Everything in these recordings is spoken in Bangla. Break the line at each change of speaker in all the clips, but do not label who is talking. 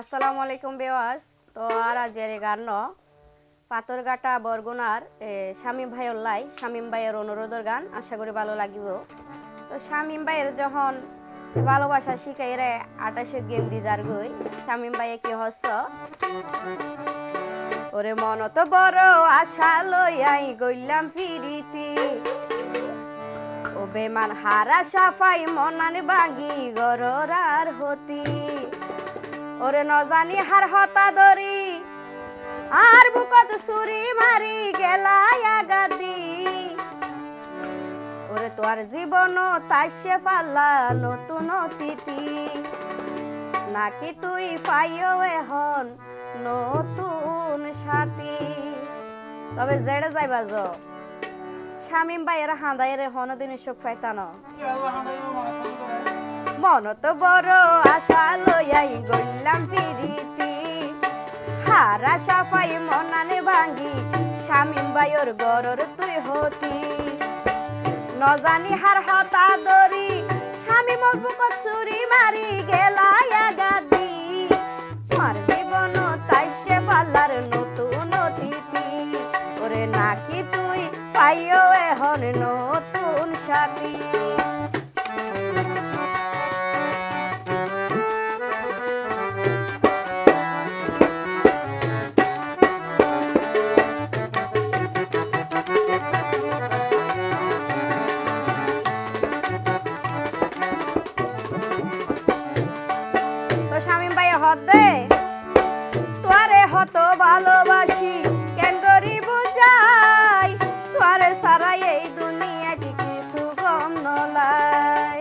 আসসালামু আলাইকুম বেওয়াস। তো আর আজের গান পাথরঘাটা বরগুনার শামীম ভাইয়ের শামীম ভাইয়ের অনুরোধের গান আশা করি ভালো লাগিব। তো শামীম ভাইয়ের যখন ভালোবাসা শিখাই রে 28 গেম দি যার গই শামীম ভাইয়ে কি হস ওরে মন তো বড় আশা লইয়াই গইলাম ফিরিতি ও বেমান হারা সাফাই মনান ভাঙি গররার হতি ওরে নজানি হার হতা দরি আর বুকত সুরি মারি গেলাই আগাদি ওরে তোর জীবন তাইসে পাল্লা নতুন অতিথি নাকি তুই পাইও এখন নতুন সাথী। তবে জেড়ে যাইবা শামীম ভাইয়ের হাঁদাইয়ের হনদিন সুখ পাইতানো মন তো বড় আশা লইয়াই গইলাম ফিরিতি হারা সাফাই মনানে ভাঙ্গি শামীম ভাইয়ের গরর তুই হতি নজানি হার হতা দরি শামীম বুকত চুরি মারি গেলাই আগাদি মার জীবন তাইসে পাল্লার নতুন অতিথি ওরে নাকি তুই পাইও এখন নতুন সাথী। শামীম ভাই হদে তোরে হত ভালোবাসি কেন করি বুঝাই তোরে সারা এই দুনিয়া কি কিছু কম নলাই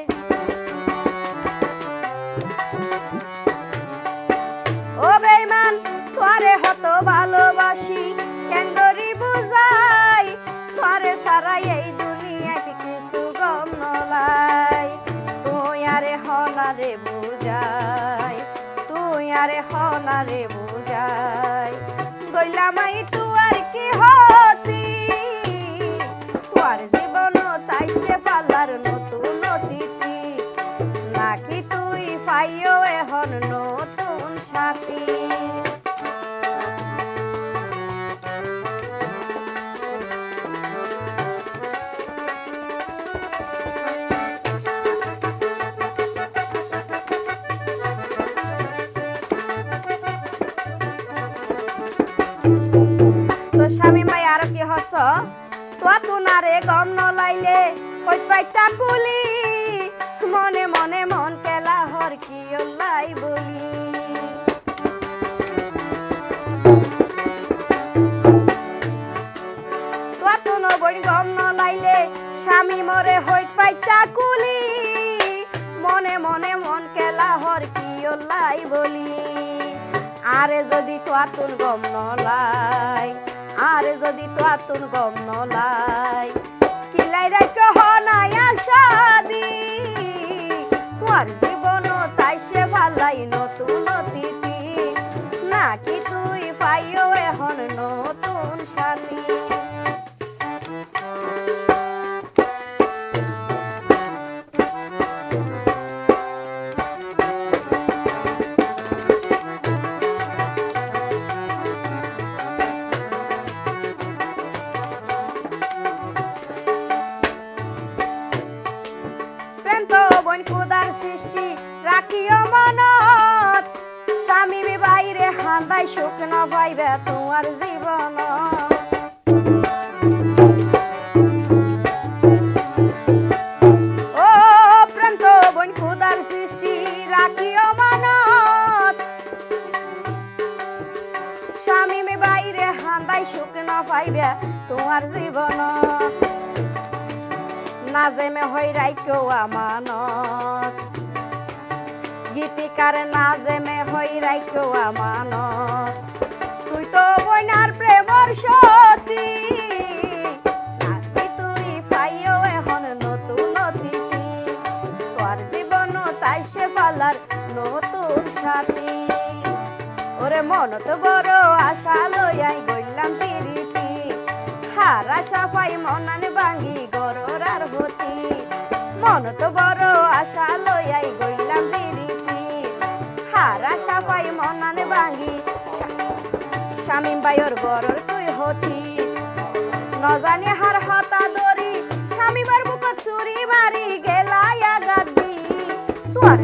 ও বেঈমান তোরে হত ভালোবাসি কেন করি বুঝাই তোরে সারা এই দুনিয়া কি কিছু কম নলাই তুই আরে হনারে বুঝাই আরে হনারে বুঝাই গইলামাই তুয়ার কি হতি তোর জীবন তাইসে পাল্লার নতুন অতিথি নাকি তুই পাইও এখন নতুন সাথী। তো শামীম ভাই আর কি হস তো তুনারে গম নলাইলে কই পাইতা কুলি মনে মনে মন কেলা হর কি লাই বলি তো তুন বই গম নলাইলে শামীম মরে হই পাইতা কুলি মনে মনে মন কেলা হর কি লাই বলি আরে যদি তো আতুন গম নলাই আরে যদি তো আতুন গম নলাই কিলাই রাখো হনাই আশা দি তোর জীবন তাইসে ভালাই নতুন অতিথি নাকি তুই পাইও এখন নতুন সাথী। সৃষ্টি রাখিও মনত শামীম বাইরে হান্দাই সুখ না পাইবে তোমার জীবন ও প্রেম তো বন খুদার সৃষ্টি রাখিও মনত শামীম বাইরে হান্দাই সুখ না পাইবে তোমার জীবন নাজেমে হই রাইকো আমানত গীতিকার নাজেমে হই রাইকো আমানত তুই তো বইনার প্রেমর সতী নাকি তুই পাইও এখন নতুন অতিথি তোর জীবন তাইসে পালার নতুন সাথী ওরে মন তো বড় আশা লইয়াই গইলাম পিরিতি হারা সাফাই মনান ভাঙ্গি গররার হতি মন তো বড় আশা লইয়াই গইলাম পিরিতি হারা সাফাই মনানে ভাঙি শামিম ভাইয়ের গরর তুই হতি নজানি হার হতা দরি শামিমার বুক চুরি মারি গেলায়া গাদি তোর